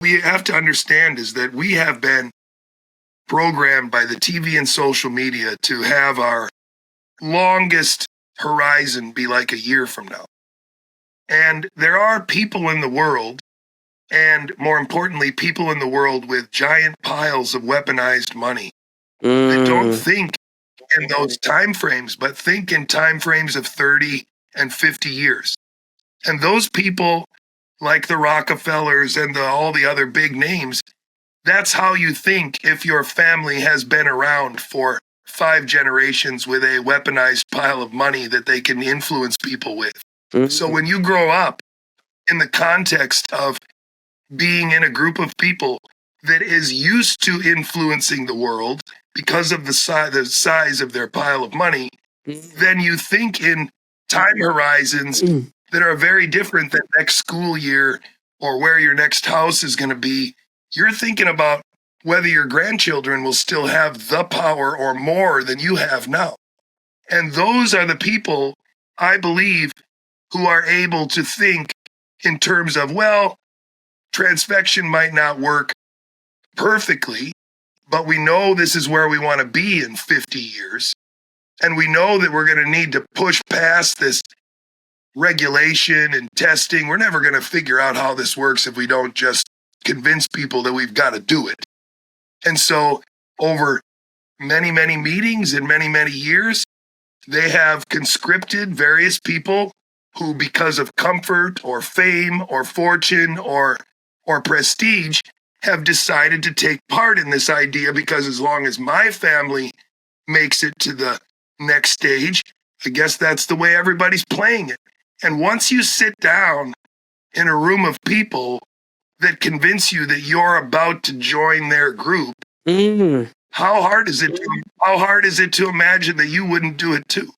we have to understand is that we have been programmed by the TV and social media to have our longest horizon be like a year from now. And there are people in the world, and more importantly, people in the world with giant piles of weaponized money that don't think in those time frames, but think in time frames of 30 and 50 years. And those people, like the Rockefellers and all the other big names, that's how you think if your family has been around for 5 generations with a weaponized pile of money that they can influence people with. So when you grow up in the context of being in a group of people that is used to influencing the world because of the size of their pile of money, then you think in time horizons that are very different than next school year or where your next house is going to be. You're thinking about whether your grandchildren will still have the power or more than you have now. And those are the people, I believe, who are able to think in terms of, well, transfection might not work perfectly, but we know this is where we want to be in 50 years. And we know that we're going to need to push past this regulation and testing. We're never going to figure out how this works if we don't just convince people that we've got to do it. And so over many, many meetings and many, many years, they have conscripted various people who, because of comfort or fame or fortune or prestige, have decided to take part in this idea, because as long as my family makes it to the next stage, I guess that's the way everybody's playing it. And once you sit down in a room of people that convince you that you're about to join their group, how hard is it to imagine that you wouldn't do it too?